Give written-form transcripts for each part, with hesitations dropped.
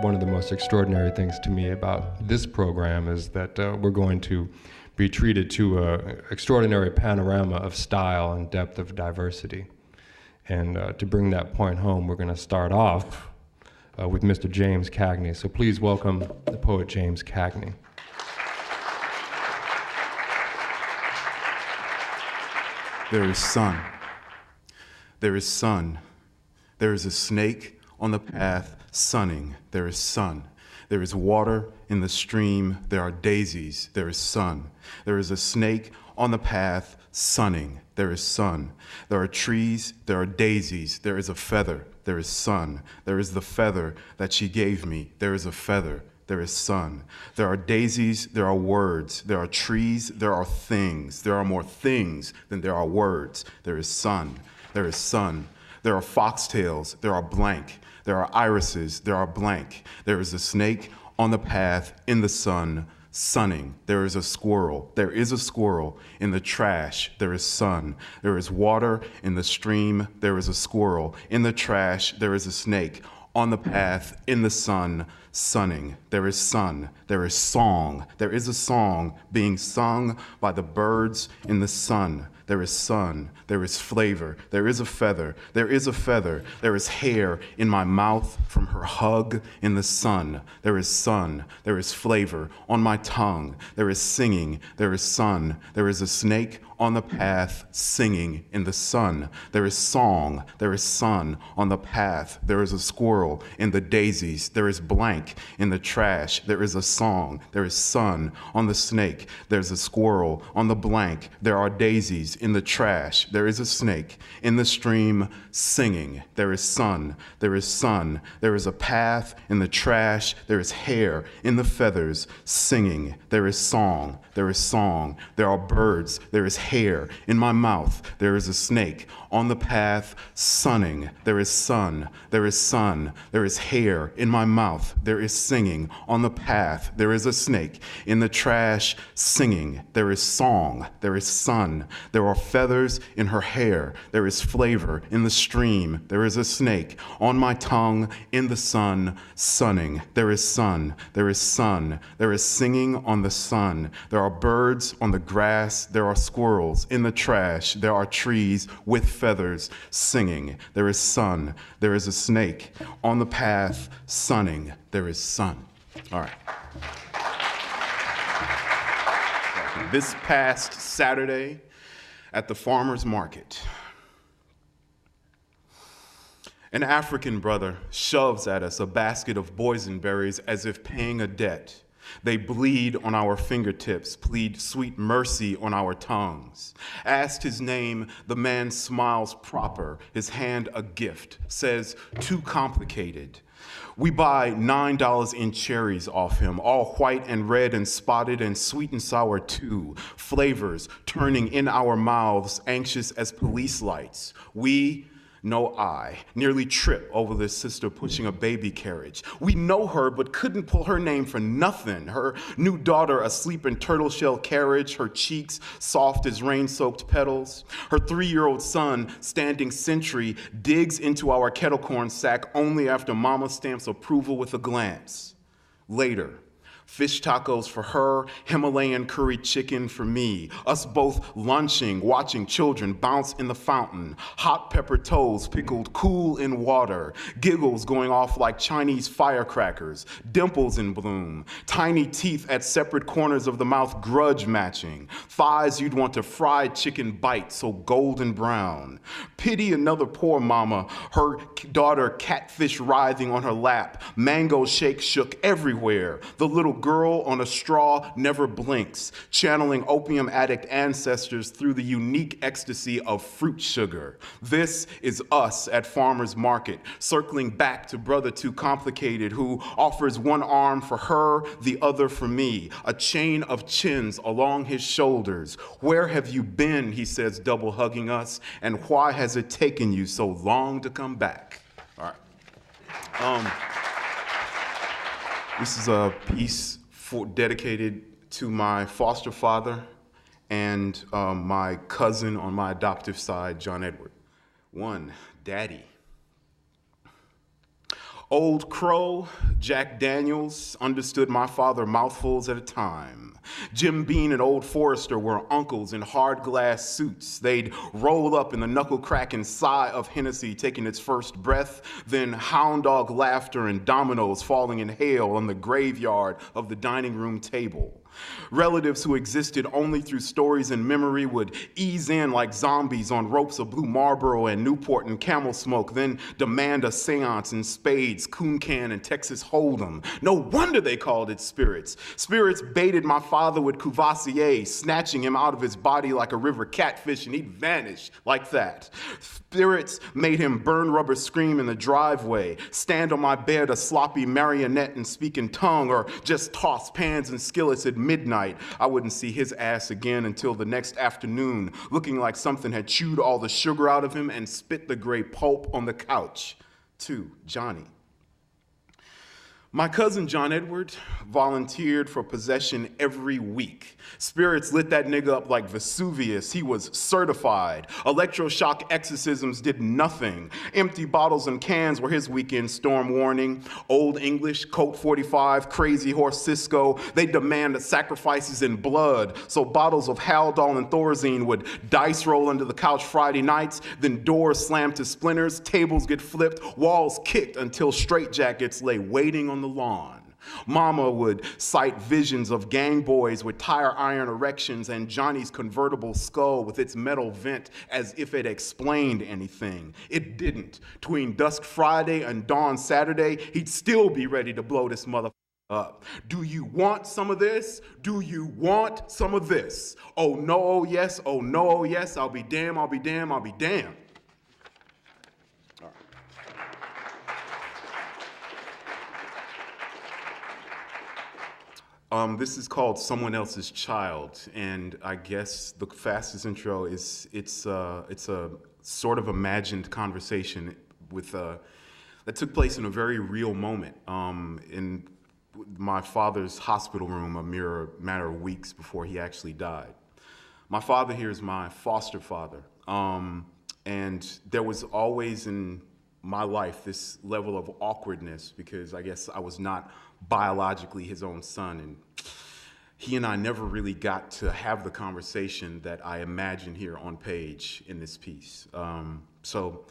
one of the most extraordinary things to me about this program is that we're going to be treated to an extraordinary panorama of style and depth of diversity. And to bring that point home, we're going to start off with Mr. James Cagney. So please welcome the poet James Cagney. There is sun. There is sun. There is a snake on the path sunning. There is sun. There is water in the stream. There are daisies. There is sun. There is a snake on the path sunning. There is sun. There are trees. There are daisies. There is a feather. There is sun. There is the feather that she gave me. There is a feather. There is sun. There are daisies, there are words. There are trees, there are things. There are more things than there are words. There is sun. There is sun. There are foxtails, there are blank. There are irises, there are blank. There is a snake on the path in the sun, sunning. There is a squirrel. There is a squirrel in the trash. There is sun. There is water in the stream. There is a squirrel. In the trash, there is a snake. On the path, in the sun, sunning. There is sun. There is song. There is a song being sung by the birds in the sun. There is sun. There is flavor. There is a feather. There is a feather. There is hair in my mouth from her hug in the sun. There is sun. There is flavor on my tongue. There is singing. There is sun. There is a snake on the path singing in the sun. There is song. There is sun on the path. There is a squirrel in the daisies. There is blank in the trash. There is a song. There is sun on the snake. There's a squirrel on the blank. There are daisies in the trash. There is a snake in the stream singing. There is sun. There is sun. There is a path in the trash. There is hair in the feathers singing. There is song. There is song. There are birds. There is hair in my mouth. There is a snake on the path sunning. There is sun. There is sun. There is hair in my mouth. There is singing on the path. There is a snake in the trash singing. There is song. There is sun. There are feathers in her hair. There is flavor in the stream. There is a snake on my tongue in the sun sunning. There is sun. There is sun. There is singing on the sun. There are birds on the grass. There are squirrels in the trash. There are trees with feathers singing. There is sun. There is a snake on the path sunning. There is sun. All right. This past Saturday at the farmer's market, an African brother shoves at us a basket of boysenberries as if paying a debt. They bleed on our fingertips, plead sweet mercy on our tongues. Asked his name, the man smiles proper, his hand a gift, says, too complicated. We buy $9 in cherries off him, all white and red and spotted and sweet and sour too, flavors turning in our mouths, anxious as police lights. No, I nearly trip over this sister pushing a baby carriage. We know her, but couldn't pull her name for nothing. Her new daughter asleep in turtle shell carriage, her cheeks soft as rain-soaked petals. Her 3-year-old son, standing sentry, digs into our kettle corn sack only after mama stamps approval with a glance. Later, fish tacos for her, Himalayan curry chicken for me. Us both lunching, watching children bounce in the fountain. Hot pepper toes pickled cool in water. Giggles going off like Chinese firecrackers. Dimples in bloom. Tiny teeth at separate corners of the mouth grudge matching. Thighs you'd want to fried chicken bite so golden brown. Pity another poor mama. Her daughter catfish writhing on her lap. Mango shake shook everywhere. The little girl on a straw never blinks, channeling opium addict ancestors through the unique ecstasy of fruit sugar. This is us at Farmer's Market, circling back to Brother Too Complicated, who offers one arm for her, the other for me, a chain of chins along his shoulders. Where have you been, he says, double hugging us, and why has it taken you so long to come back? All right. This is a piece dedicated to my foster father and my cousin on my adoptive side, John Edward. One, Daddy. Old Crow, Jack Daniels, understood my father mouthfuls at a time. Jim Bean and Old Forrester were uncles in hard glass suits. They'd roll up in the knuckle-cracking sigh of Hennessy taking its first breath, then hound dog laughter and dominoes falling in hail on the graveyard of the dining room table. Relatives who existed only through stories and memory would ease in like zombies on ropes of blue Marlboro and Newport and Camel Smoke, then demand a seance in spades, coon can, and Texas Hold'em. No wonder they called it spirits. Spirits baited my father with Courvoisier, snatching him out of his body like a river catfish, and he'd vanish like that. Spirits made him burn rubber scream in the driveway, stand on my bed a sloppy marionette and speak in tongue, or just toss pans and skillets at midnight. I wouldn't see his ass again until the next afternoon, looking like something had chewed all the sugar out of him and spit the gray pulp on the couch. 2. Johnny. My cousin John Edward volunteered for possession every week. Spirits lit that nigga up like Vesuvius. He was certified. Electroshock exorcisms did nothing. Empty bottles and cans were his weekend storm warning. Old English, Colt 45, Crazy Horse Cisco, they demanded sacrifices in blood, so bottles of Haldol and Thorazine would dice roll under the couch Friday nights, then doors slammed to splinters, tables get flipped, walls kicked until straitjackets lay waiting on the lawn. Mama would cite visions of gang boys with tire iron erections and Johnny's convertible skull with its metal vent as if it explained anything. It didn't. Between dusk Friday and dawn Saturday, he'd still be ready to blow this motherfucker up. Do you want some of this? Do you want some of this? Oh no, oh yes, oh no, oh yes, I'll be damned, I'll be damned, I'll be damned. This is called Someone Else's Child, and I guess the fastest intro is it's a sort of imagined conversation with that took place in a very real moment in my father's hospital room a mere matter of weeks before he actually died. My father here is my foster father, and there was always in my life this level of awkwardness because I guess I was not biologically his own son, and he and I never really got to have the conversation that I imagine here on page in this piece. So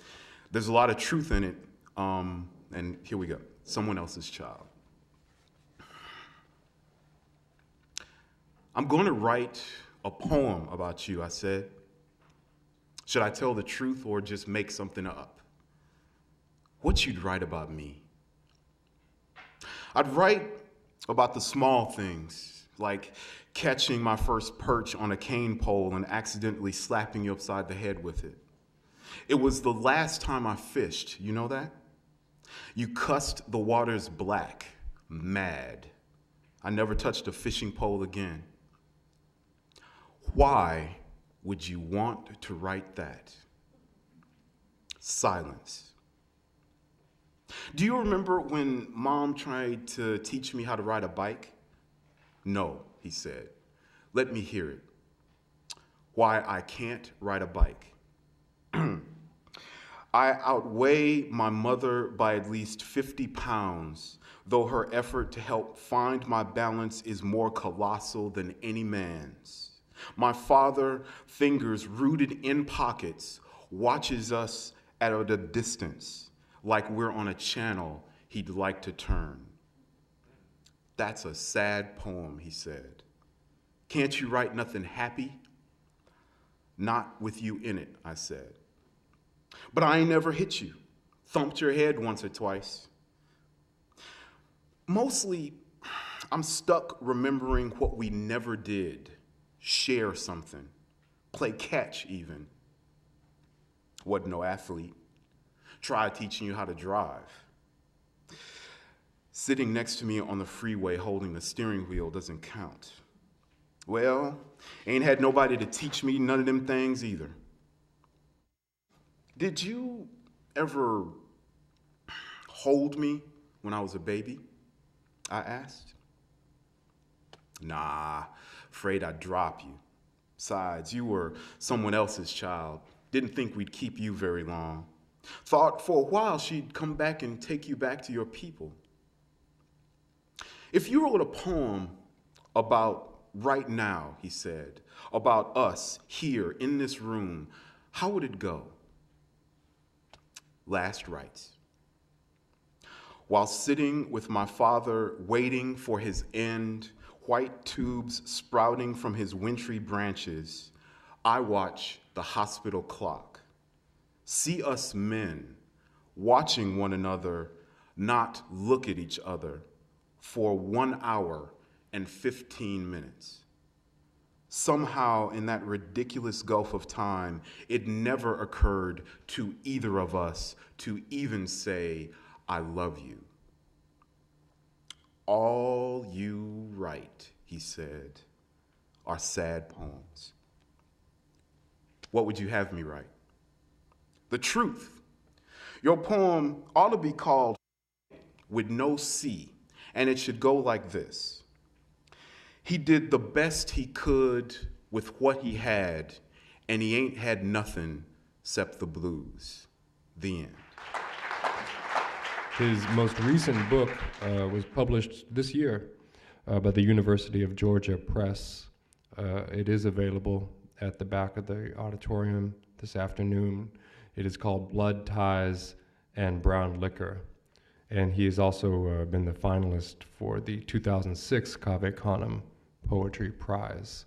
there's a lot of truth in it, and here we go. Someone Else's Child. I'm going to write a poem about you, I said. Should I tell the truth or just make something up? What you'd write about me? I'd write about the small things, like catching my first perch on a cane pole and accidentally slapping you upside the head with it. It was the last time I fished, you know that? You cussed the waters black, mad. I never touched a fishing pole again. Why would you want to write that? Silence. Do you remember when Mom tried to teach me how to ride a bike? No, he said. Let me hear it. Why I can't ride a bike. I outweigh my mother by at least 50 pounds, though her effort to help find my balance is more colossal than any man's. My father, fingers rooted in pockets, watches us at a distance, like we're on a channel he'd like to turn. That's a sad poem, he said. Can't you write nothing happy? Not with you in it, I said. But I ain't never hit you, thumped your head once or twice. Mostly, I'm stuck remembering what we never did. Share something, play catch even. Wasn't no athlete. Tried teaching you how to drive. Sitting next to me on the freeway holding the steering wheel doesn't count. Well, ain't had nobody to teach me none of them things either. Did you ever hold me when I was a baby? I asked. Nah, afraid I'd drop you. Besides, you were someone else's child. Didn't think we'd keep you very long. Thought for a while she'd come back and take you back to your people. If you wrote a poem about right now, he said, about us here in this room, how would it go? Last rites. While sitting with my father, waiting for his end, white tubes sprouting from his wintry branches, I watch the hospital clock. See us men watching one another not look at each other for 1 hour and 15 minutes. Somehow in that ridiculous gulf of time, it never occurred to either of us to even say, I love you. All you write, he said, are sad poems. What would you have me write? The truth. Your poem ought to be called with no C, and it should go like this. He did the best he could with what he had, and he ain't had nothing except the blues. The end. His most recent book was published this year by the University of Georgia Press. It is available at the back of the auditorium this afternoon. It is called Blood Ties and Brown Liquor. And he has also been the finalist for the 2006 Cave Canem Poetry Prize.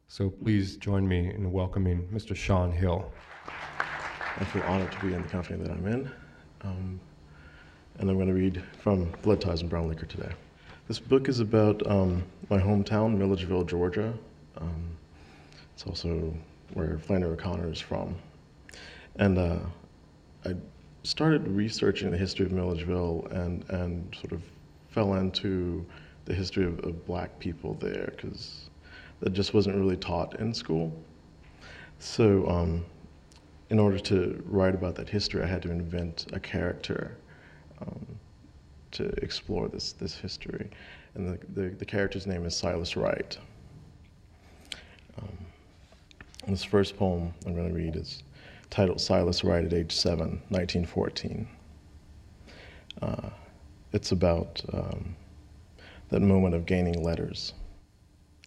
So please join me in welcoming Mr. Sean Hill. I feel honored to be in the company that I'm in. And I'm going to read from Blood Ties and Brown Liquor today. This book is about my hometown, Milledgeville, Georgia. It's also where Flannery O'Connor is from. And I started researching the history of Milledgeville and sort of fell into the history of Black people there, because that just wasn't really taught in school. So in order to write about that history, I had to invent a character to explore this history. And the character's name is Silas Wright. And this first poem I'm going to read is titled Silas Wright at Age 7, 1914. It's about that moment of gaining letters.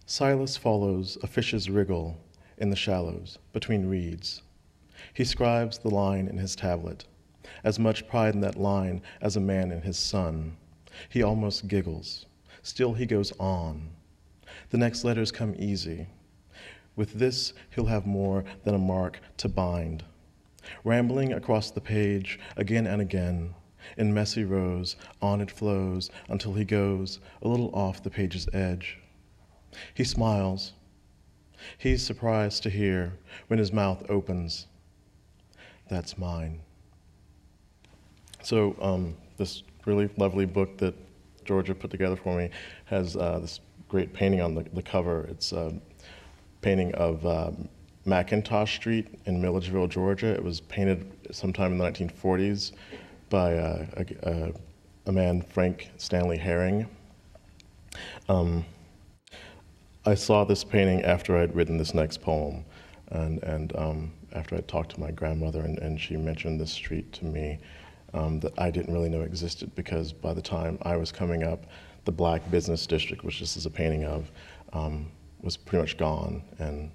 Silas follows a fish's wriggle in the shallows between reeds. He scribes the line in his tablet, as much pride in that line as a man in his son. He almost giggles. Still he goes on. The next letters come easy. With this, he'll have more than a mark to bind. Rambling across the page again and again, in messy rows, on it flows until he goes a little off the page's edge. He smiles. He's surprised to hear when his mouth opens, "That's mine." So this really lovely book that Georgia put together for me has this great painting on the cover. It's a painting of McIntosh Street in Milledgeville, Georgia. It was painted sometime in the 1940s by a man, Frank Stanley Herring. I saw this painting after I'd written this next poem, and after I talked to my grandmother, and she mentioned this street to me that I didn't really know existed, because by the time I was coming up, the Black Business District, which this is a painting of, was pretty much gone. And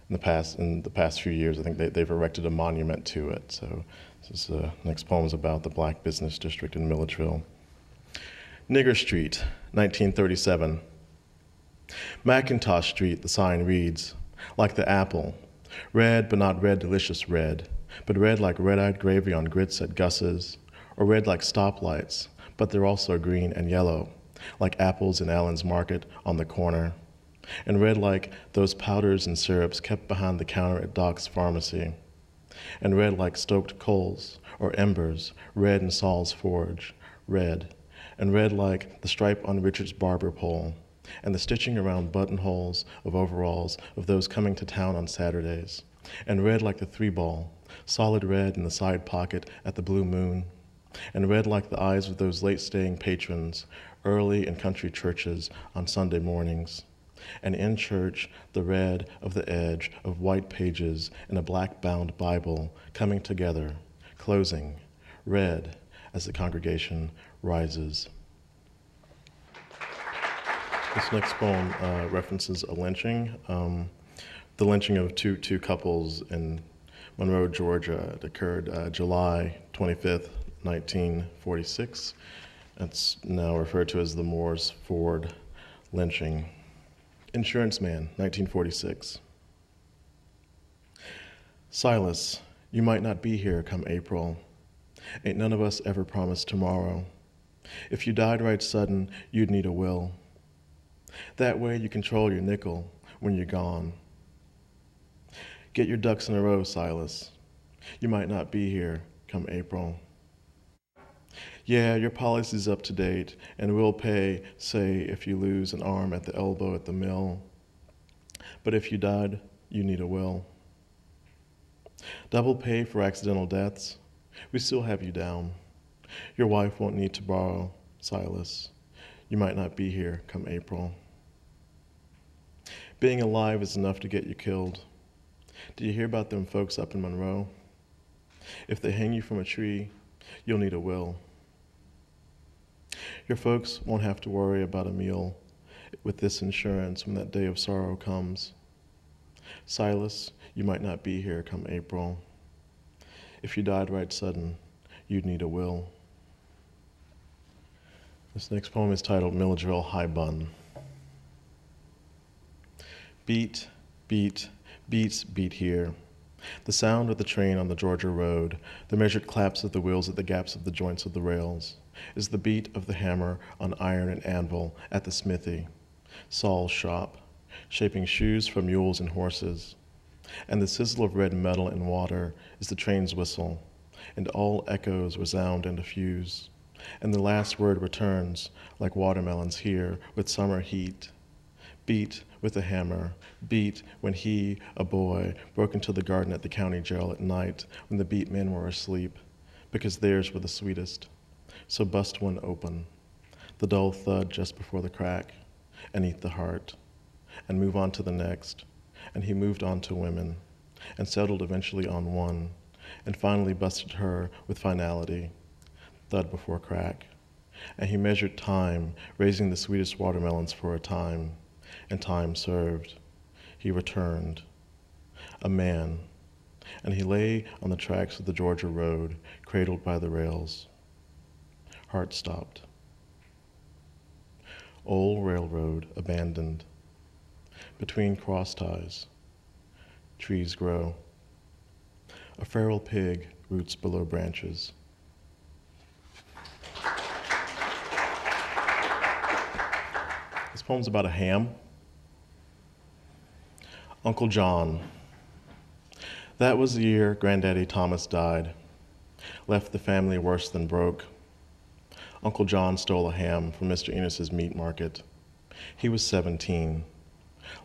in the past few years, I think they've erected a monument to it. So this is next poem is about the Black Business District in Milledgeville. Nigger Street, 1937. McIntosh Street, the sign reads, like the apple, red but not red delicious red, but red like red-eyed gravy on grits at Gus's, or red like stoplights, but they're also green and yellow, like apples in Allen's Market on the corner, and red like those powders and syrups kept behind the counter at Doc's Pharmacy, and red like stoked coals or embers, red in Saul's forge, red, and red like the stripe on Richard's barber pole, and the stitching around buttonholes of overalls of those coming to town on Saturdays, and red like the 3-ball, solid red in the side pocket at the Blue Moon, and red like the eyes of those late-staying patrons, early in country churches on Sunday mornings, and in church the red of the edge of white pages in a black-bound Bible coming together, closing, read as the congregation rises. This next poem references a lynching, the lynching of two couples in Monroe, Georgia. It occurred July 25th, 1946. It's now referred to as the Moores Ford lynching. Insurance Man, 1946. Silas, you might not be here come April. Ain't none of us ever promised tomorrow. If you died right sudden, you'd need a will. That way you control your nickel when you're gone. Get your ducks in a row, Silas. You might not be here come April. Yeah, your policy's up to date, and we'll pay, say, if you lose an arm at the elbow at the mill. But if you died, you need a will. Double pay for accidental deaths. We still have you down. Your wife won't need to borrow, Silas. You might not be here come April. Being alive is enough to get you killed. Did you hear about them folks up in Monroe? If they hang you from a tree, you'll need a will. Your folks won't have to worry about a meal with this insurance when that day of sorrow comes. Silas, you might not be here come April. If you died right sudden, you'd need a will. This next poem is titled Milledgeville High Bun. Beat, beat, beats beat here. The sound of the train on the Georgia road, the measured claps of the wheels at the gaps of the joints of the rails, is the beat of the hammer on iron and anvil at the smithy, Saul's shop, shaping shoes for mules and horses. And the sizzle of red metal and water is the train's whistle, and all echoes resound and diffuse. And the last word returns, like watermelons here, with summer heat. Beat with a hammer, beat when he, a boy, broke into the garden at the county jail at night when the beat men were asleep, because theirs were the sweetest. So bust one open, the dull thud just before the crack, and eat the heart, and move on to the next. And he moved on to women, and settled eventually on one, and finally busted her with finality, thud before crack. And he measured time, raising the sweetest watermelons for a time, and time served. He returned, a man, and he lay on the tracks of the Georgia road, cradled by the rails. Heart stopped. Old railroad abandoned. Between cross ties, trees grow. A feral pig roots below branches. This poem's about a ham. Uncle John. That was the year Granddaddy Thomas died. Left the family worse than broke. Uncle John stole a ham from Mr. Enos's meat market. He was 17.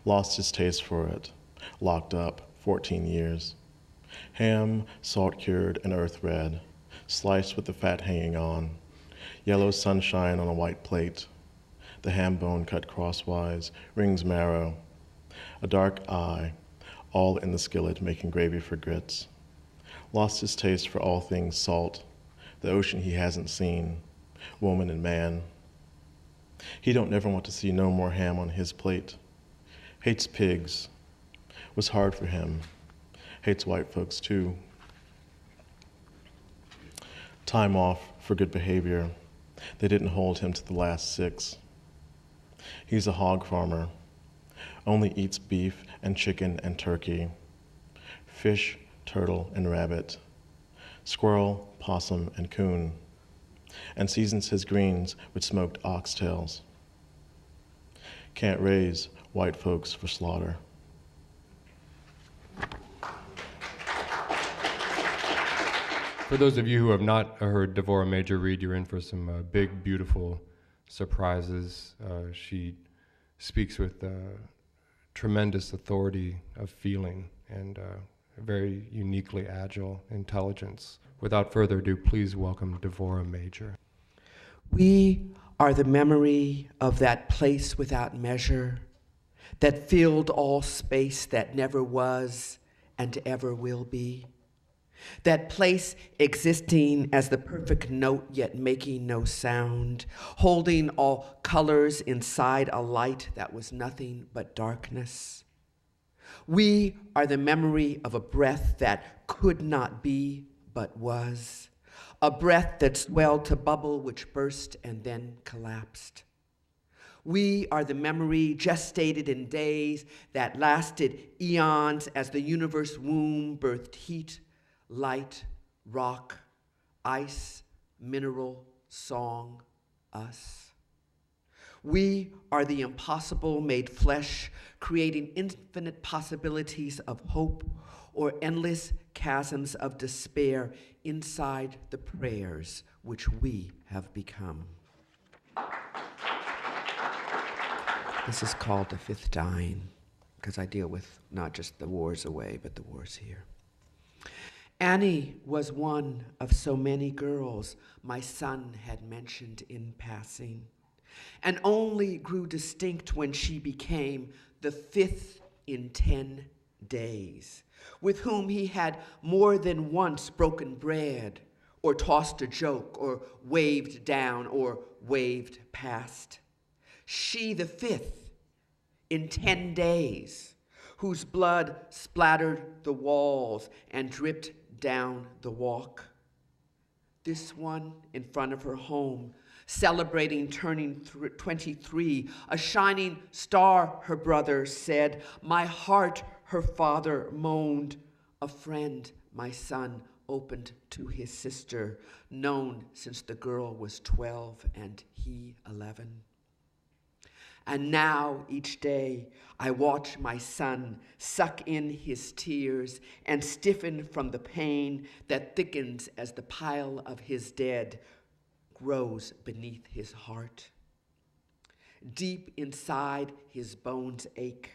Lost his taste for it. Locked up 14 years. Ham, salt-cured and earth-red, sliced with the fat hanging on. Yellow sunshine on a white plate. The ham bone cut crosswise, rings marrow. A dark eye, all in the skillet making gravy for grits. Lost his taste for all things salt, the ocean he hasn't seen, woman and man. He don't never want to see no more ham on his plate. Hates pigs. Was hard for him. Hates white folks too. Time off for good behavior. They didn't hold him to the last 6. He's a hog farmer. Only eats beef and chicken and turkey. Fish, turtle, and rabbit. Squirrel, possum, and coon. And seasons his greens with smoked oxtails. Can't raise white folks for slaughter. For those of you who have not heard Devorah Major read, you're in for some big, beautiful surprises. She speaks with tremendous authority of feeling and very uniquely agile intelligence. Without further ado, please welcome Devorah Major. We are the memory of that place without measure that filled all space that never was and ever will be. That place existing as the perfect note yet making no sound, holding all colors inside a light that was nothing but darkness. We are the memory of a breath that could not be but was, a breath that swelled to bubble which burst and then collapsed. We are the memory gestated in days that lasted eons as the universe womb birthed heat, light, rock, ice, mineral, song, us. We are the impossible made flesh, creating infinite possibilities of hope or endless chasms of despair inside the prayers which we have become. This is called the fifth dying, because I deal with not just the wars away, but the wars here. Annie was one of so many girls my son had mentioned in passing, and only grew distinct when she became the fifth in 10 days, with whom he had more than once broken bread, or tossed a joke, or waved down, or waved past. She, the fifth, in 10 days, whose blood splattered the walls and dripped down the walk. This one in front of her home, celebrating turning 23, a shining star, her brother said. My heart, her father moaned. A friend, my son opened to his sister, known since the girl was 12 and he 11. And now, each day, I watch my son suck in his tears and stiffen from the pain that thickens as the pile of his dead grows beneath his heart. Deep inside, his bones ache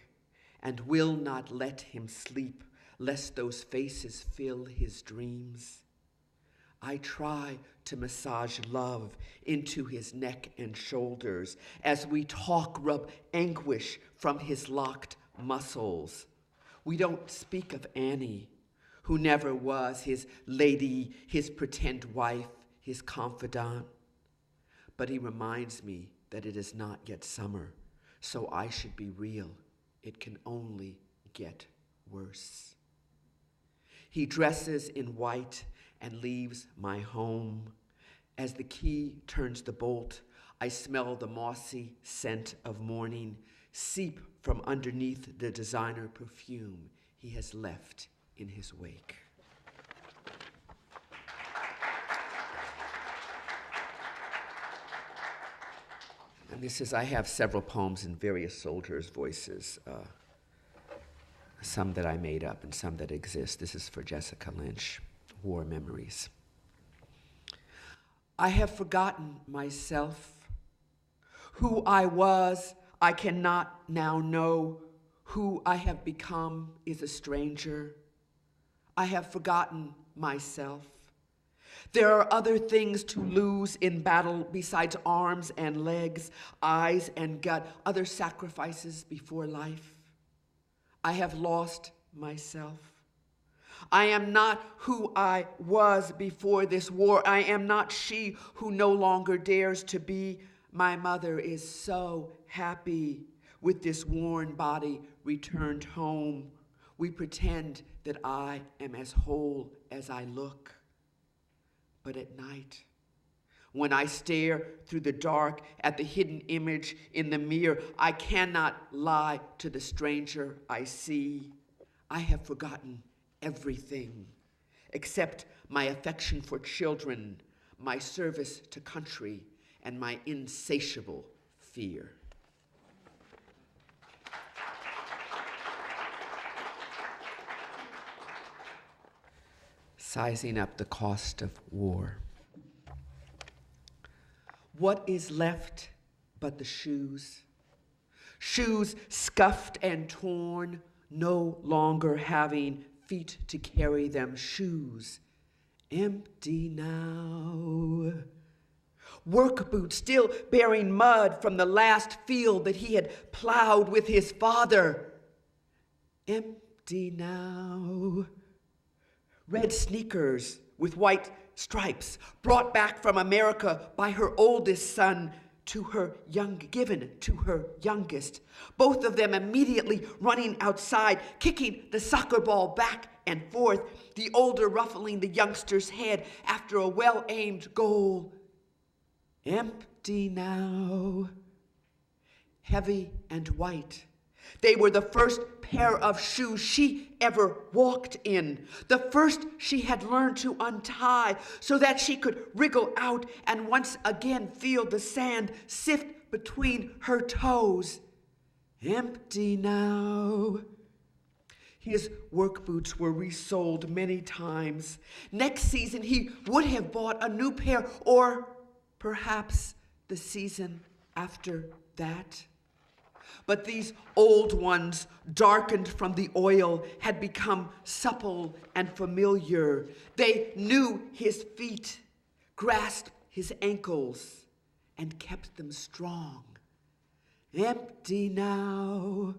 and will not let him sleep, lest those faces fill his dreams. I try to massage love into his neck and shoulders. As we talk, rub anguish from his locked muscles. We don't speak of Annie, who never was his lady, his pretend wife, his confidant. But he reminds me that it is not yet summer, so I should be real. It can only get worse. He dresses in white and leaves my home. As the key turns the bolt, I smell the mossy scent of morning seep from underneath the designer perfume he has left in his wake. And this is, I have several poems in various soldiers' voices, some that I made up and some that exist. This is for Jessica Lynch. War memories. I have forgotten myself. Who I was, I cannot now know. Who I have become is a stranger. I have forgotten myself. There are other things to lose in battle besides arms and legs, eyes and gut, other sacrifices before life. I have lost myself. I am not who I was before this war. I am not she who no longer dares to be. My mother is so happy with this worn body returned home. We pretend that I am as whole as I look. But at night, when I stare through the dark at the hidden image in the mirror, I cannot lie to the stranger I see. I have forgotten everything except my affection for children, my service to country, and my insatiable fear. Sizing up the cost of war. What is left but the shoes? Shoes scuffed and torn, no longer having feet to carry them, shoes empty now. Work boots still bearing mud from the last field that he had plowed with his father, empty now. red sneakers with white stripes, brought back from America by her oldest son given to her youngest. Both of them immediately running outside, kicking the soccer ball back and forth, the older ruffling the youngster's head after a well-aimed goal. Empty now, heavy and white. They were the first pair of shoes she ever walked in, the first she had learned to untie so that she could wriggle out and once again feel the sand sift between her toes. Empty now. His work boots were resoled many times. Next season he would have bought a new pair, or perhaps the season after that. But these old ones, darkened from the oil, had become supple and familiar. They knew his feet, grasped his ankles, and kept them strong. Empty now.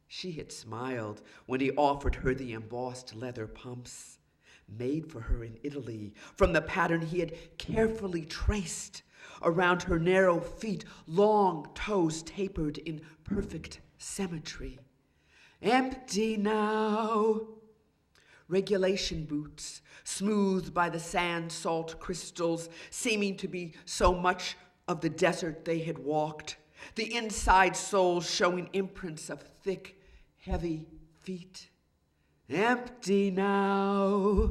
She had smiled when he offered her the embossed leather pumps, made for her in Italy, from the pattern he had carefully traced. Around her narrow feet, long toes tapered in perfect symmetry. Empty now. Regulation boots, smoothed by the sand salt crystals, seeming to be so much of the desert they had walked. The inside soles showing imprints of thick, heavy feet. Empty now.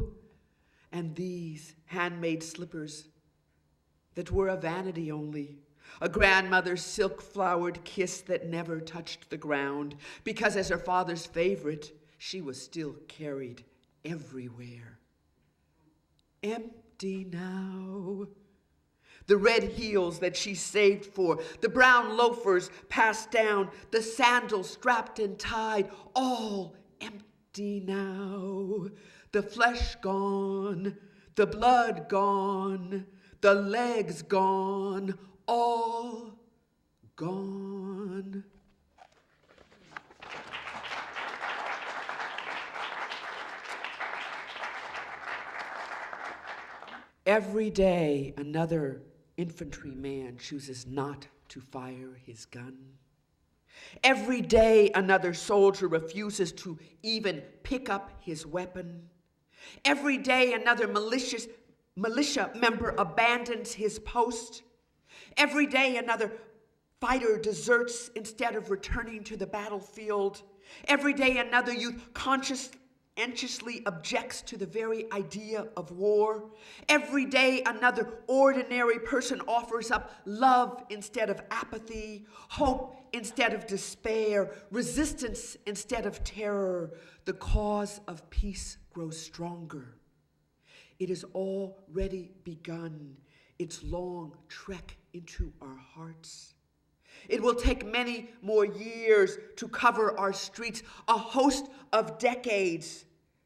And these handmade slippers that were a vanity only, a grandmother's silk-flowered kiss that never touched the ground, because as her father's favorite, she was still carried everywhere. Empty now. The red heels that she saved for, the brown loafers passed down, the sandals strapped and tied, all empty now. The flesh gone, the blood gone, the legs gone, all gone. Every day, another infantryman chooses not to fire his gun. Every day, another soldier refuses to even pick up his weapon. Every day, another militia member abandons his post. Every day, another fighter deserts instead of returning to the battlefield. Every day, another youth anxiously objects to the very idea of war. Every day, another ordinary person offers up love instead of apathy, hope instead of despair, resistance instead of terror. The cause of peace grows stronger. It has already begun its long trek into our hearts. It will take many more years to cover our streets, a host of decades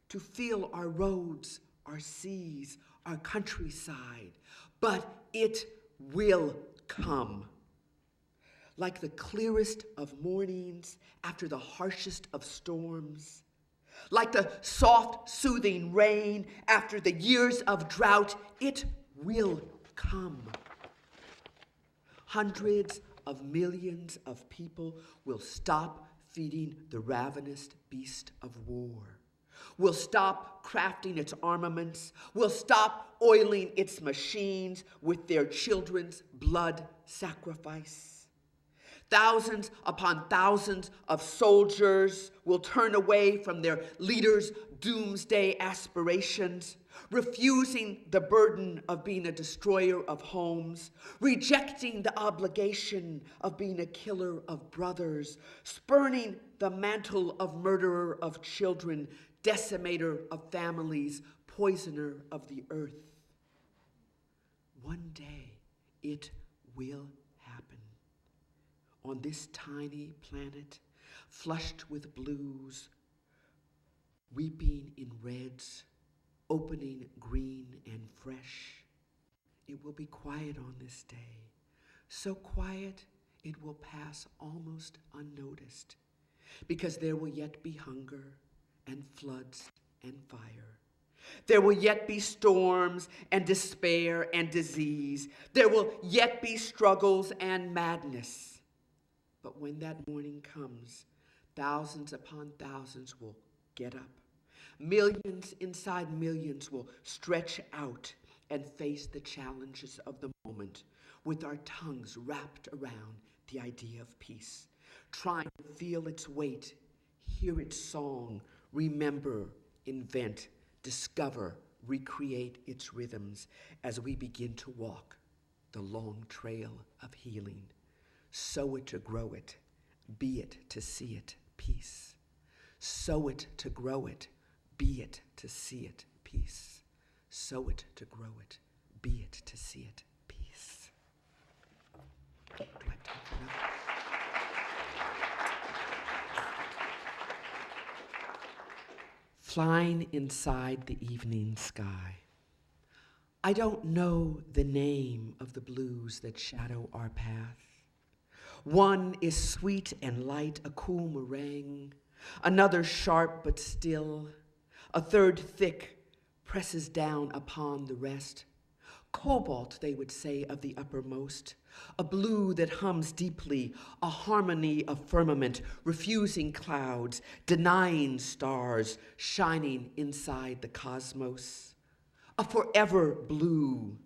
to fill our roads, our seas, our countryside. But it will come. Like the clearest of mornings after the harshest of storms. Like the soft, soothing rain after the years of drought, it will come. Hundreds of millions of people will stop feeding the ravenous beast of war, will stop crafting its armaments, will stop oiling its machines with their children's blood sacrifice. Thousands upon thousands of soldiers will turn away from their leaders' doomsday aspirations, refusing the burden of being a destroyer of homes, rejecting the obligation of being a killer of brothers, spurning the mantle of murderer of children, decimator of families, poisoner of the earth. One day it will happen. On this tiny planet, flushed with blues, weeping in reds, opening green and fresh. It will be quiet on this day, so quiet it will pass almost unnoticed, because there will yet be hunger and floods and fire, There will yet be storms and despair and disease. There will yet be struggles and madness. But when that morning comes, thousands upon thousands will get up. Millions inside millions will stretch out and face the challenges of the moment with our tongues wrapped around the idea of peace, trying to feel its weight, hear its song, remember, invent, discover, recreate its rhythms as we begin to walk the long trail of healing. Sow it to grow it, be it to see it, peace. Sow it to grow it, be it to see it, peace. Sow it to grow it, be it to see it, peace. Do I have time for another? Flying inside the evening sky. I don't know the name of the blues that shadow our path. One is sweet and light, a cool meringue. Another sharp but still. A third thick, presses down upon the rest. Cobalt, they would say, of the uppermost. A blue that hums deeply, a harmony of firmament, refusing clouds, denying stars, shining inside the cosmos. A forever blue,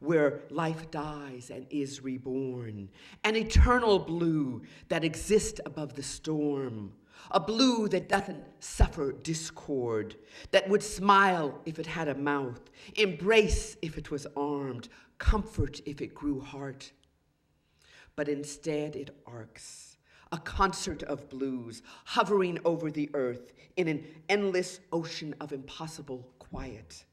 where life dies and is reborn. An eternal blue that exists above the storm. A blue that doesn't suffer discord, that would smile if it had a mouth, embrace if it was armed, comfort if it grew heart. But instead it arcs, a concert of blues, hovering over the earth in an endless ocean of impossible quiet.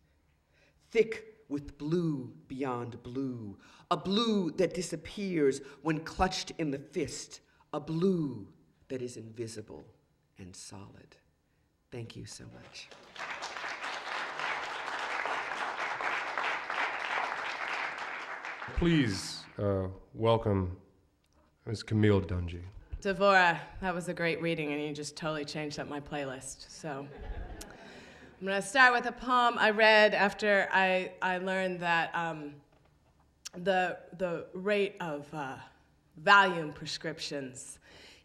Thick with blue beyond blue, a blue that disappears when clutched in the fist, a blue that is invisible and solid. Thank you so much. Please welcome Ms. Camille Dungy. Devora, that was a great reading, and you just totally changed up my playlist. So I'm going to start with a poem I read after I learned that the rate of Valium prescriptions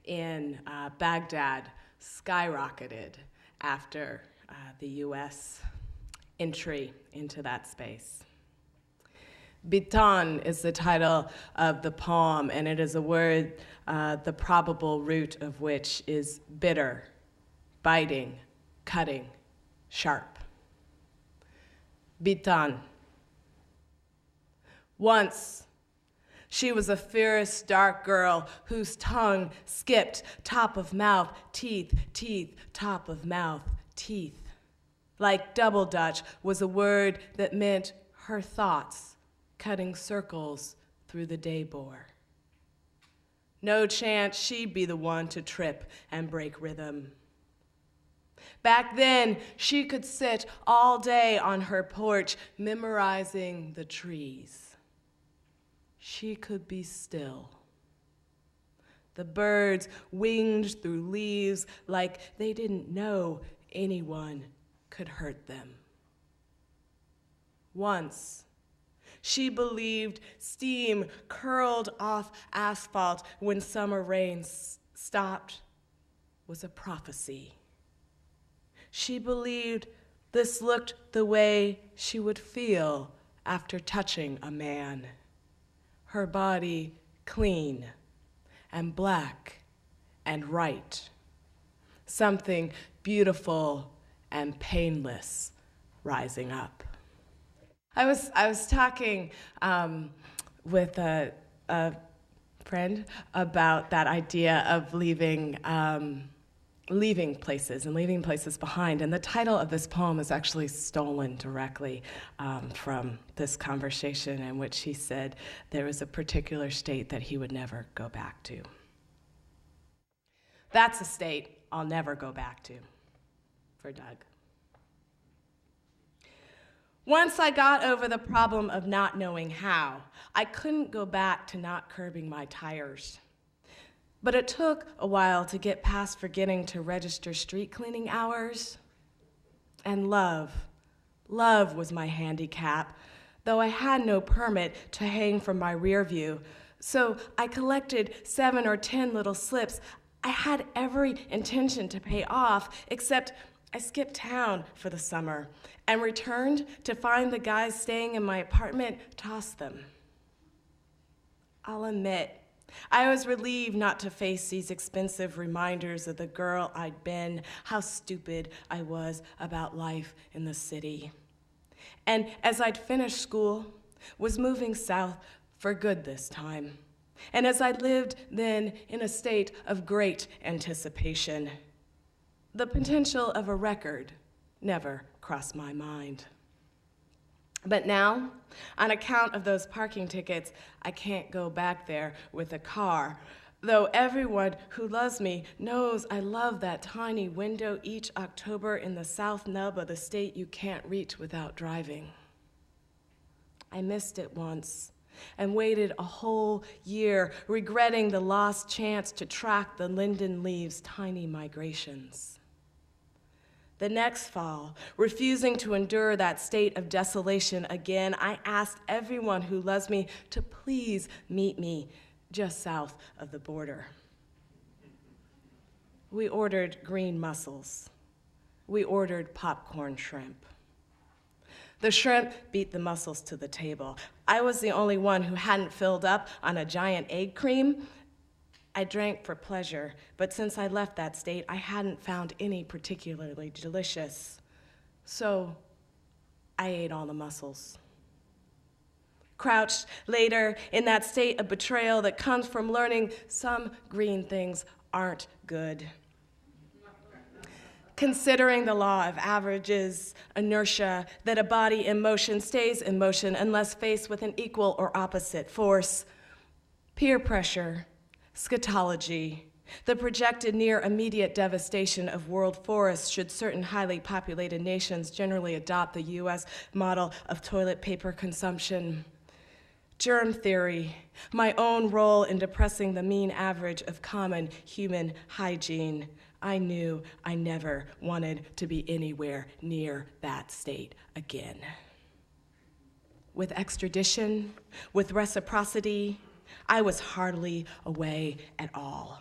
in Baghdad skyrocketed after the U.S. entry into that space. Bitan is the title of the poem, and it is a word, the probable root of which is bitter, biting, cutting, sharp. Bitan. Once, she was a fierce, dark girl whose tongue skipped top of mouth, teeth, teeth, top of mouth, teeth. Like double Dutch was a word that meant her thoughts, cutting circles through the day bore. No chance she'd be the one to trip and break rhythm. Back then, she could sit all day on her porch memorizing the trees. She could be still. The birds winged through leaves like they didn't know anyone could hurt them. Once, she believed steam curled off asphalt when summer rains stopped was a prophecy. She believed this looked the way she would feel after touching a man. Her body clean and black and right. Something beautiful and painless rising up. I was talking with a friend about that idea of leaving places and leaving places behind. And the title of this poem is actually stolen directly from this conversation in which he said there was a particular state that he would never go back to. That's a state I'll never go back to, for Doug. Once I got over the problem of not knowing how, I couldn't go back to not curbing my tires. But it took a while to get past forgetting to register street cleaning hours. And love Love was my handicap, though I had no permit to hang from my rear view. So I collected 7 or 10 little slips I had every intention to pay off, except I skipped town for the summer and returned to find the guys staying in my apartment toss them. I'll admit, I was relieved not to face these expensive reminders of the girl I'd been, how stupid I was about life in the city. And as I'd finished school, was moving south for good this time. And as I lived then in a state of great anticipation, the potential of a record never crossed my mind. But now, on account of those parking tickets, I can't go back there with a car, though everyone who loves me knows I love that tiny window each October in the south nub of the state you can't reach without driving. I missed it once and waited a whole year, regretting the lost chance to track the linden leaves' tiny migrations. The next fall, refusing to endure that state of desolation again, I asked everyone who loves me to please meet me just south of the border. We ordered green mussels. We ordered popcorn shrimp. The shrimp beat the mussels to the table. I was the only one who hadn't filled up on a giant egg cream. I drank for pleasure, but since I left that state, I hadn't found any particularly delicious. So I ate all the mussels. Crouched later in that state of betrayal that comes from learning some green things aren't good. Considering the law of averages, inertia, that a body in motion stays in motion unless faced with an equal or opposite force, peer pressure, scatology, the projected near immediate devastation of world forests should certain highly populated nations generally adopt the US model of toilet paper consumption, germ theory, my own role in depressing the mean average of common human hygiene, I knew I never wanted to be anywhere near that state again. With extradition, with reciprocity, I was hardly away at all.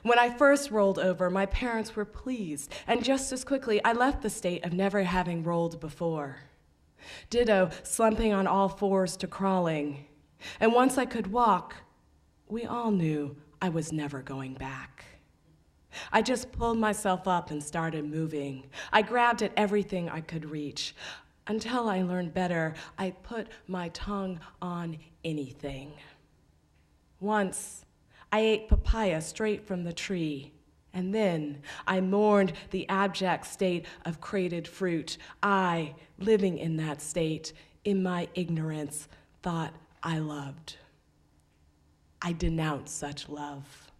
When I first rolled over, my parents were pleased, and just as quickly I left the state of never having rolled before. Ditto, slumping on all fours to crawling. And once I could walk, we all knew I was never going back. I just pulled myself up and started moving. I grabbed at everything I could reach. Until I learned better, I put my tongue on anything. Once, I ate papaya straight from the tree, and then I mourned the abject state of crated fruit. I, living in that state, in my ignorance, thought I loved. I denounced such love.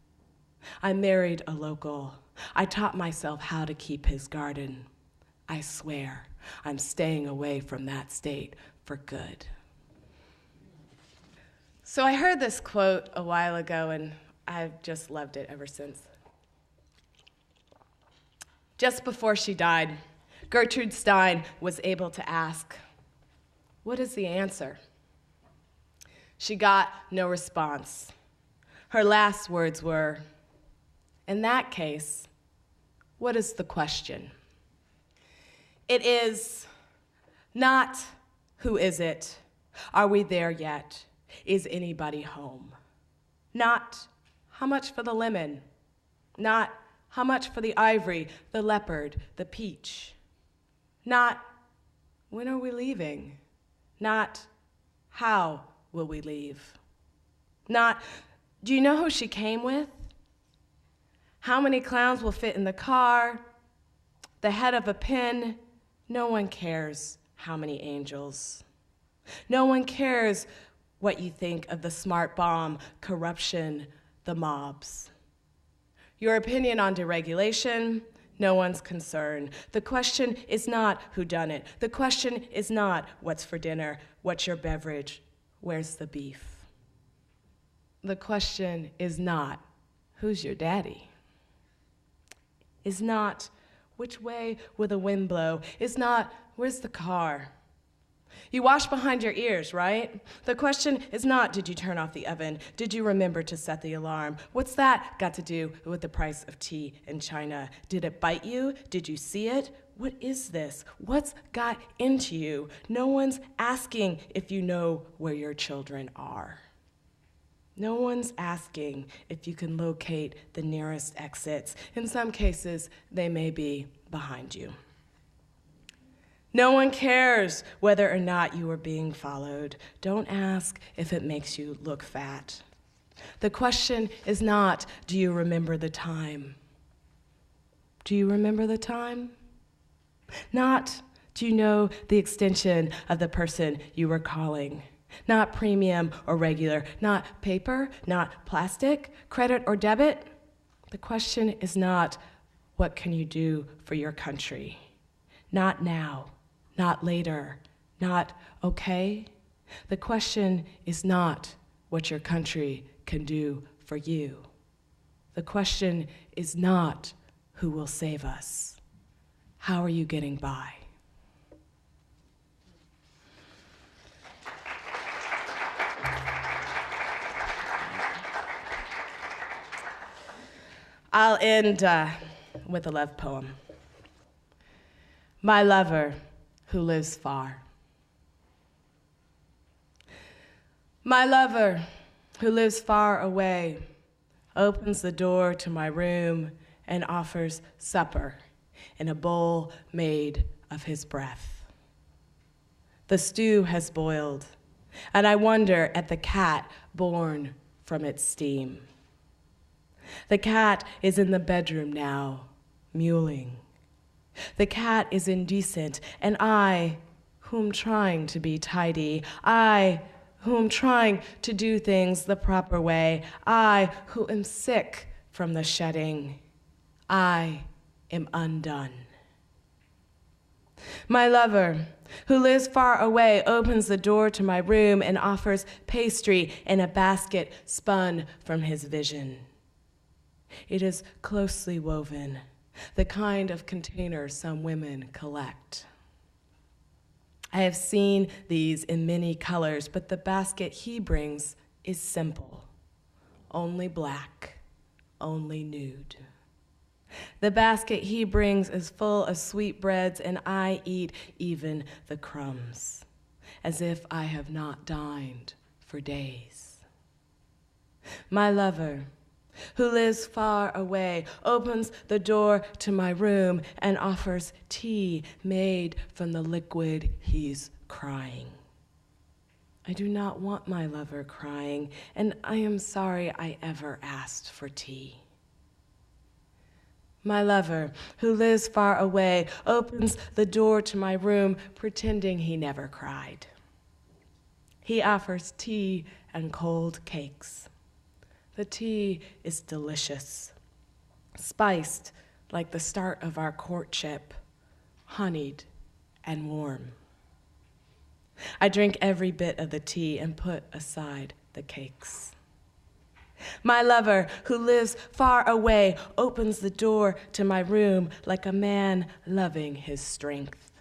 I married a local. I taught myself how to keep his garden. I swear I'm staying away from that state for good. So I heard this quote a while ago, and I've just loved it ever since. Just before she died, Gertrude Stein was able to ask, "What is the answer?" She got no response. Her last words were, "In that case, what is the question?" It is not, who is it? Are we there yet? Is anybody home? Not, how much for the lemon? Not, how much for the ivory, the leopard, the peach? Not, when are we leaving? Not, how will we leave? Not, do you know who she came with? How many clowns will fit in the car? The head of a pin? No one cares how many angels. No one cares what you think of the smart bomb, corruption, the mobs. Your opinion on deregulation, no one's concern. The question is not who done it. The question is not what's for dinner, what's your beverage, where's the beef. The question is not who's your daddy. Is not which way will the wind blow. Is not where's the car? You wash behind your ears, right? The question is not, did you turn off the oven? Did you remember to set the alarm? What's that got to do with the price of tea in China? Did it bite you? Did you see it? What is this? What's got into you? No one's asking if you know where your children are. No one's asking if you can locate the nearest exits. In some cases, they may be behind you. No one cares whether or not you are being followed. Don't ask if it makes you look fat. The question is not, do you remember the time? Do you remember the time? Not, do you know the extension of the person you were calling? Not premium or regular, not paper, not plastic, credit or debit. The question is not, what can you do for your country? Not now. Not later, not okay. The question is not what your country can do for you. The question is not who will save us. How are you getting by? I'll end with a love poem. My lover, who lives far. My lover, who lives far away, opens the door to my room and offers supper in a bowl made of his breath. The stew has boiled, and I wonder at the cat born from its steam. The cat is in the bedroom now, mewling. The cat is indecent, and I, whom trying to be tidy, I, whom trying to do things the proper way, I, who am sick from the shedding, I am undone. My lover, who lives far away, opens the door to my room and offers pastry in a basket spun from his vision. It is closely woven, the kind of container some women collect. I have seen these in many colors, but the basket he brings is simple, only black, only nude. The basket he brings is full of sweetbreads, and I eat even the crumbs, as if I have not dined for days. My lover, who lives far away, opens the door to my room and offers tea made from the liquid he's crying. I do not want my lover crying, and I am sorry I ever asked for tea. My lover, who lives far away, opens the door to my room, pretending he never cried. He offers tea and cold cakes. The tea is delicious, spiced like the start of our courtship, honeyed and warm. I drink every bit of the tea and put aside the cakes. My lover, who lives far away, opens the door to my room like a man loving his strength.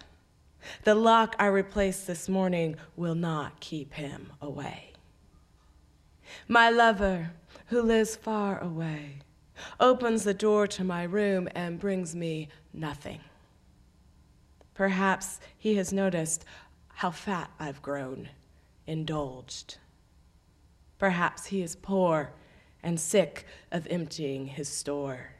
The lock I replaced this morning will not keep him away. My lover, who lives far away, opens the door to my room and brings me nothing. Perhaps he has noticed how fat I've grown, indulged. Perhaps he is poor and sick of emptying his store.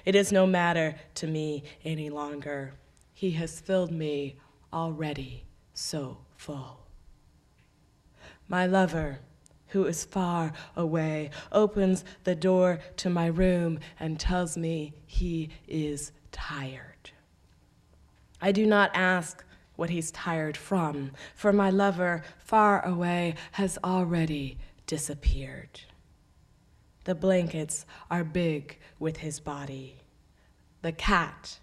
It is no matter to me any longer. He has filled me already so full. My lover, who is far away, opens the door to my room and tells me he is tired. I do not ask what he's tired from, for my lover far away has already disappeared. The blankets are big with his body. The cat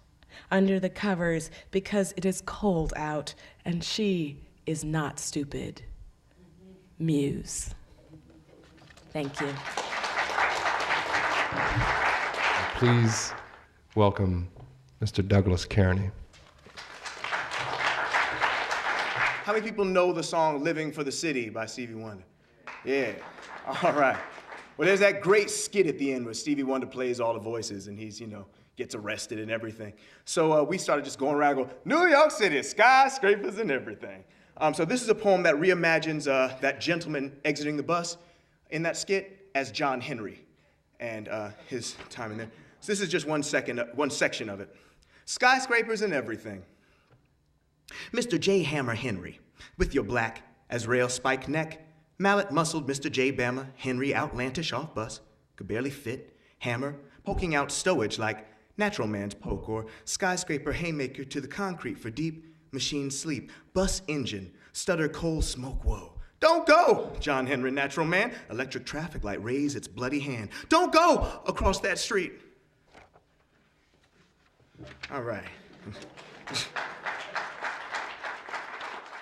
under the covers because it is cold out and she is not stupid. Muse. Thank you. Please welcome Mr. Douglas Kearney. How many people know the song Living for the City by Stevie Wonder? Yeah, all right. Well, there's that great skit at the end where Stevie Wonder plays all the voices and he's, gets arrested and everything. So we started just going around going, New York City, skyscrapers and everything. So this is a poem that reimagines that gentleman exiting the bus in that skit as John Henry and his time in there. So this is just one section of it. Skyscrapers and everything. Mr. J. Hammer Henry, with your black as rail spike neck, mallet-muscled Mr. J. Bama Henry outlandish off bus, could barely fit, hammer, poking out stowage like natural man's poke or skyscraper haymaker to the concrete for deep machine sleep, bus engine, stutter coal smoke woe. Don't go, John Henry, natural man, electric traffic light raise its bloody hand. Don't go across that street. All right.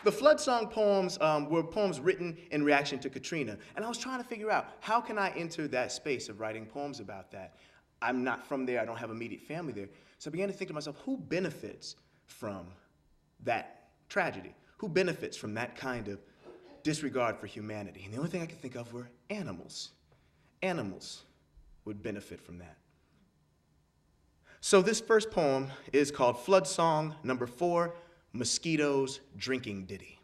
The flood song poems were poems written in reaction to Katrina, and I was trying to figure out, how can I enter that space of writing poems about that? I'm not from there, I don't have immediate family there. So I began to think to myself, who benefits from that tragedy? Who benefits from that kind of disregard for humanity? And the only thing I could think of were animals. Animals would benefit from that. So this first poem is called Flood Song number 4, Mosquitoes Drinking Ditty.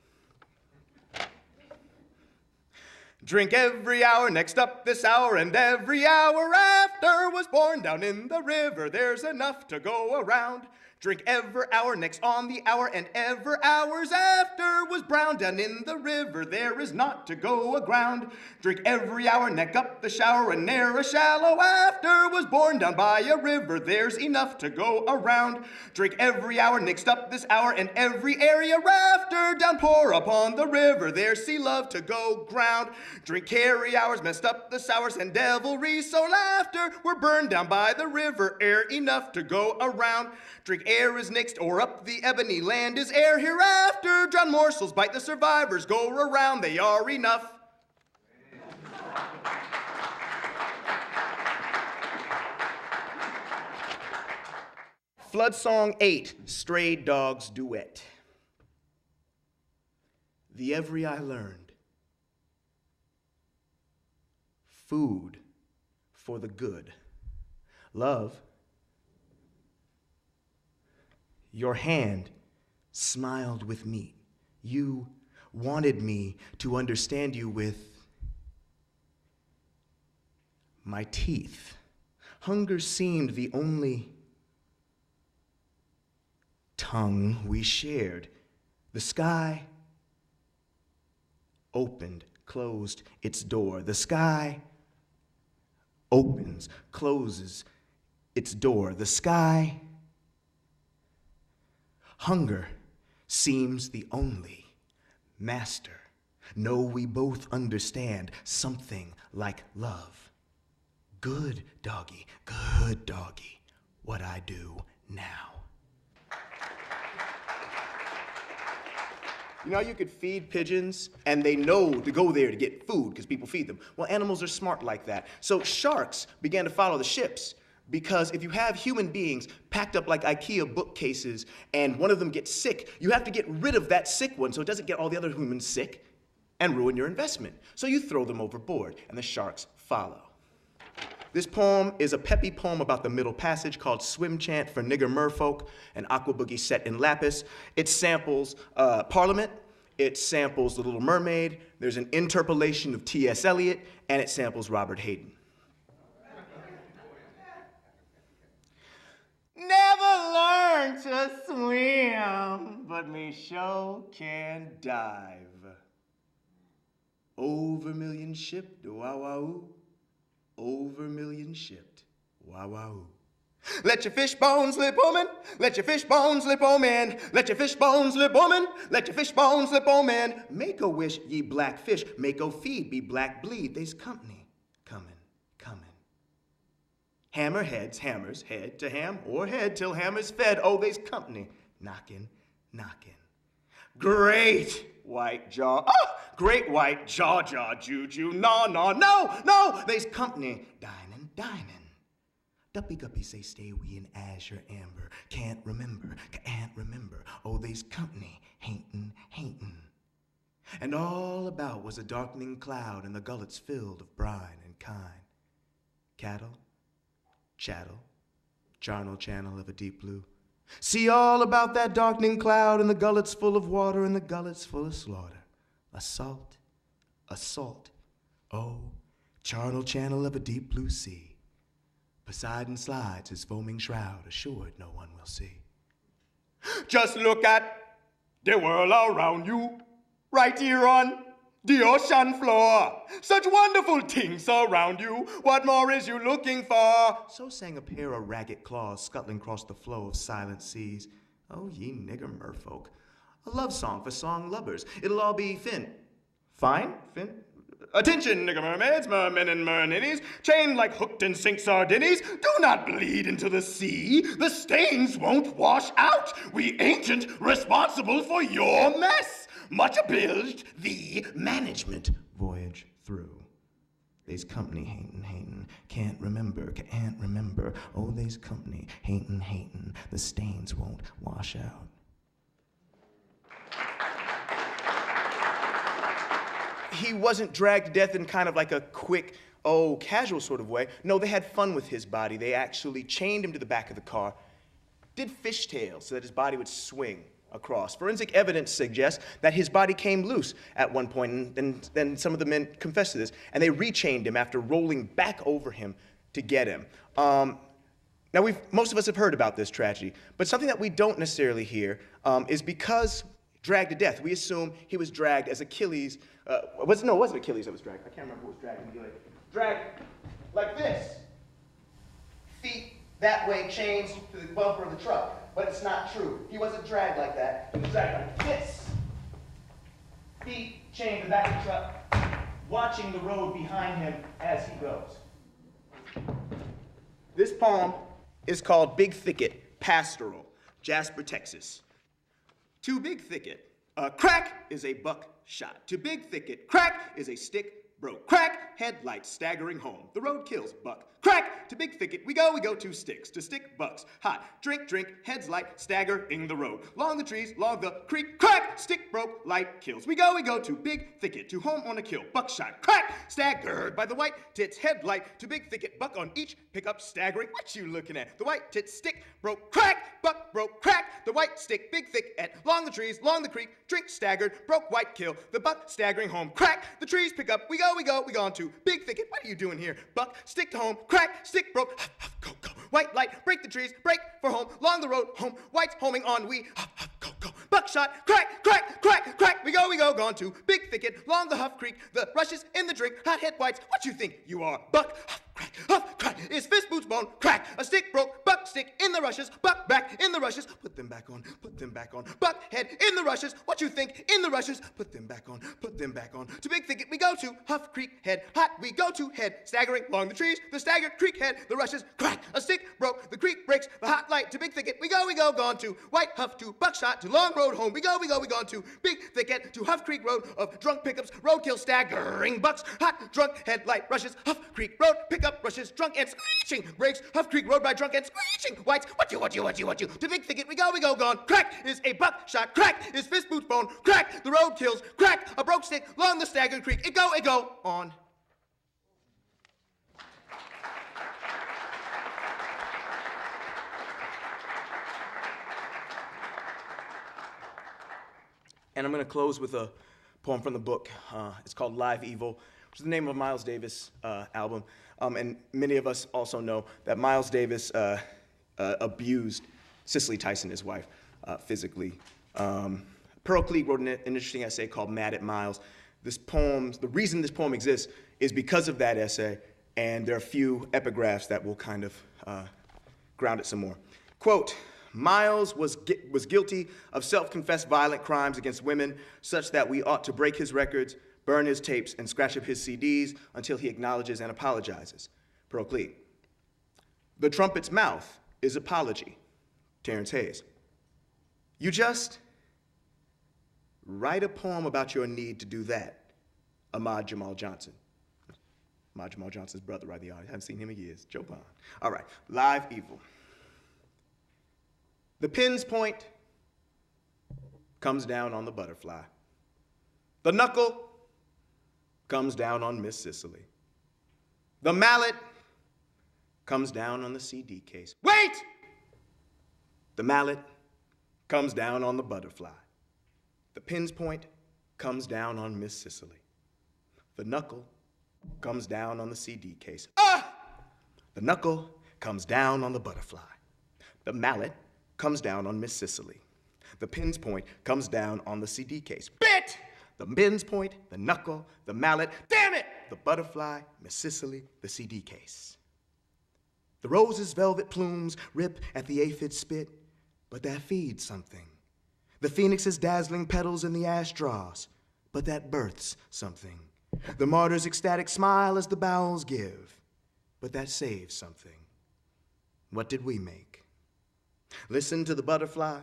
Drink every hour, next up this hour, and every hour after was born down in the river. There's enough to go around. Drink every hour, next on the hour, and ever hours after was brown down in the river. There is not to go aground. Drink every hour, neck up the shower, and ne'er a shallow after was born down by a river. There's enough to go around. Drink every hour, next up this hour, and every area rafter down pour upon the river. There's sea love to go ground. Drink carry hours, messed up the sours, and devilry so laughter were burned down by the river. Air enough to go around. Drink air is next, or up the ebony land is air hereafter. Drown morsels bite the survivors, go around, they are enough. Flood Song 8, Stray Dogs Duet. The every I learned. Food for the good. Love. Your hand smiled with meat. You wanted me to understand you with my teeth. Hunger seemed the only tongue we shared. The sky opened, closed its door. The sky opens, closes its door. The sky. Hunger seems the only master. No, we both understand something like love. Good doggy, what I do now. You know, you could feed pigeons and they know to go there to get food because people feed them. Well, animals are smart like that. So sharks began to follow the ships. Because if you have human beings packed up like IKEA bookcases and one of them gets sick, you have to get rid of that sick one so it doesn't get all the other humans sick and ruin your investment. So you throw them overboard and the sharks follow. This poem is a peppy poem about the Middle Passage called Swim Chant for Nigger Merfolk, an aqua boogie set in Lapis. It samples Parliament, it samples The Little Mermaid, there's an interpolation of T.S. Eliot, and it samples Robert Hayden. Never learned to swim, but me sure can dive. Over million shipped, wow-wow-oo. Over million shipped, wow-wow-oo. Let your fish bones lip, woman. Let your fish bones lip, oh man. Let your fish bones lip, woman. Let your fish bones lip, oh man. Make a wish, ye black fish. Make a feed, be black bleed. They's company coming. Hammerheads, hammers, head to ham or head till hammer's fed. Oh, they's company knocking. Great white jaw, great white jaw, juju, no, they's company dining. Duppy guppy say stay we in azure amber, can't remember, oh, they's company haintin'. And all about was a darkening cloud, and the gullets filled of brine and kine. Cattle, chattel, charnel channel of a deep blue. See all about that darkening cloud, and the gullets full of water, and the gullets full of slaughter. Assault, assault, oh, charnel channel of a deep blue sea. Poseidon slides his foaming shroud, assured no one will see. Just look at the world around you, right here on the ocean floor. Such wonderful things around you. What more is you looking for? So sang a pair of ragged claws scuttling across the flow of silent seas. Oh, ye nigger merfolk. A love song for song lovers. It'll all be fine? Attention, nigger mermaids, mermen and merninnies, chained like hooked and sink sardines. Do not bleed into the sea. The stains won't wash out. We ain't responsible for your mess. Much obliged, the management voyage through. They's company hatin', can't remember. Oh, they's company hatin', the stains won't wash out. He wasn't dragged to death in kind of like a quick, casual sort of way. No, they had fun with his body. They actually chained him to the back of the car, did fishtails so that his body would swing across. Forensic evidence suggests that his body came loose at one point, and then some of the men confessed to this, and they rechained him after rolling back over him to get him. Now, most of us have heard about this tragedy, but something that we don't necessarily hear is because dragged to death, we assume he was dragged as Achilles. It wasn't Achilles that was dragged. I can't remember who was dragged. Dragged like this. Feet that way, chains to the bumper of the truck. But it's not true. He wasn't dragged like that. He was dragged like this. Feet chained to the back of the truck, watching the road behind him as he goes. This poem is called Big Thicket, Pastoral, Jasper, Texas. To Big Thicket, a crack is a buckshot. To Big Thicket, crack is a stick broke. Crack, headlights staggering home. The road kills buck. Crack, to Big Thicket we go to sticks. To stick bucks, hot, drink, heads light, staggering the road. Long the trees, long the creek, crack, stick broke, light kills. We go to Big Thicket, to home on a kill. Buckshot, crack, staggered by the white tits, headlight, to Big Thicket, buck on each pickup, staggering. What you looking at? The white tits, stick broke, crack, buck broke, crack, the white stick, Big Thick at long the trees, long the creek, drink, staggered, broke, white kill, the buck staggering home. Crack, the trees pick up, we gone to Big Thicket. What are you doing here? Buck, stick to home, crack, stick broke, go. White light, break the trees, break for home, long the road, home, white's homing on, we, go. Buckshot, crack, we go, gone to Big Thicket, long the Huff Creek, the rushes in the drink, hot head whites, what you think you are? Buck, huff, crack, his fist boots bone, crack, a stick broke, buck stick in the rushes, buck back in the rushes, put them back on, buck head in the rushes, what you think in the rushes, put them back on, to Big Thicket we go to, Huff Creek head, hot, we go to head, staggering along the trees, the staggered creek head, the rushes, crack, a stick broke, the creek breaks, the hot light to Big Thicket we go, gone to White Huff to Buckshot to Long Road home, we go, gone to Big Thicket to Huff Creek Road of drunk pickups, roadkill staggering bucks, hot drunk headlight rushes, Huff Creek Road, pickup rushes, drunk and screeching, breaks, Huff Creek Road by drunk and screeching, whites, what you, to Big Thicket we go, gone, crack is a buckshot, crack is fist boots bone, crack, the road kills, crack, a broke stick, long the staggered creek, it go, on. And I'm going to close with a poem from the book. It's called Live Evil, which is the name of a Miles Davis album. And many of us also know that Miles Davis abused Cicely Tyson, his wife, physically. Pearl Cleage wrote an interesting essay called Mad at Miles. The reason this poem exists is because of that essay, and there are a few epigraphs that will kind of ground it some more. Quote, Miles was guilty of self-confessed violent crimes against women such that we ought to break his records, burn his tapes, and scratch up his CDs until he acknowledges and apologizes. Pearl Cleage. The trumpet's mouth is apology. Terrence Hayes. You just write a poem about your need to do that. Ahmad Jamal Johnson. Ahmad Jamal Johnson's brother, right? The audience. Haven't seen him in years. Joe Bond. All right. Live Evil. The pin's point comes down on the butterfly. The knuckle comes down on Miss Cicely. The mallet comes down on the CD case. Wait! The mallet comes down on the butterfly. The pin's point comes down on Miss Cicely. The knuckle comes down on the CD case. Ah! The knuckle comes down on the butterfly. The mallet comes down on Miss Cicely. The pin's point comes down on the CD case. Bit! The pin's point, the knuckle, the mallet, damn it! The butterfly, Miss Cicely, the CD case. The rose's velvet plumes rip at the aphid spit, but that feeds something. The phoenix's dazzling petals in the ash draws, but that births something. The martyr's ecstatic smile as the bowels give, but that saves something. What did we make? Listen to the butterfly.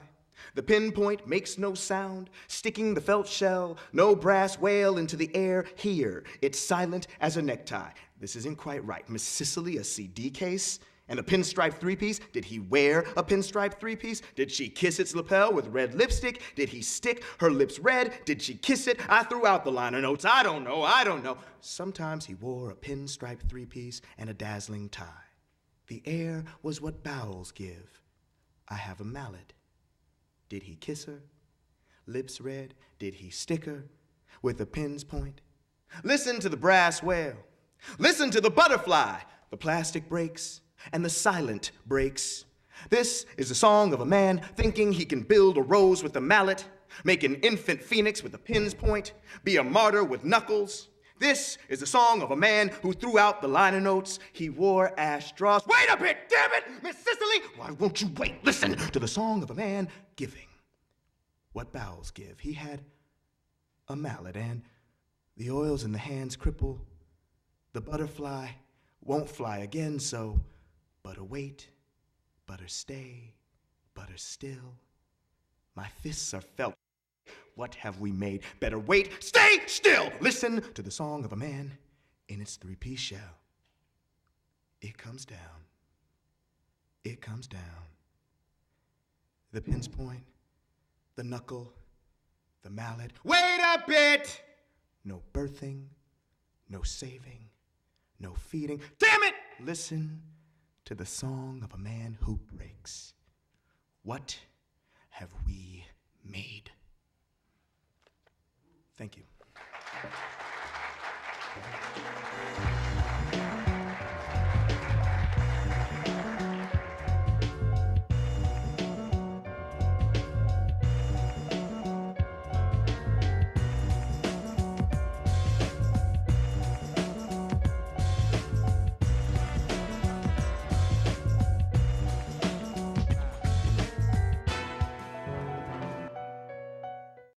The pinpoint makes no sound, sticking the felt shell, no brass wail into the air. Here, it's silent as a necktie. This isn't quite right. Miss Cicely, a CD case? And a pinstripe three-piece? Did he wear a pinstripe three-piece? Did she kiss its lapel with red lipstick? Did he stick her lips red? Did she kiss it? I threw out the liner notes. I don't know. Sometimes he wore a pinstripe three-piece and a dazzling tie. The air was what bowels give. I have a mallet. Did he kiss her? Lips red? Did he stick her with a pin's point? Listen to the brass wail. Listen to the butterfly. The plastic breaks and the silent breaks. This is the song of a man thinking he can build a rose with a mallet, make an infant phoenix with a pin's point, be a martyr with knuckles. This is the song of a man who threw out the liner notes. He wore ash straws. Wait a bit, damn it, Miss Cicely! Why won't you wait? Listen to the song of a man giving what bowels give. He had a mallet, and the oils in the hands cripple. The butterfly won't fly again, so butter wait, butter stay, butter still. My fists are felt. What have we made? Better wait, stay still. Listen to the song of a man in its three-piece shell. It comes down. It comes down. The pin's point, the knuckle, the mallet. Wait a bit! No birthing, no saving, no feeding. Damn it! Listen to the song of a man who breaks. What have we made? Thank you.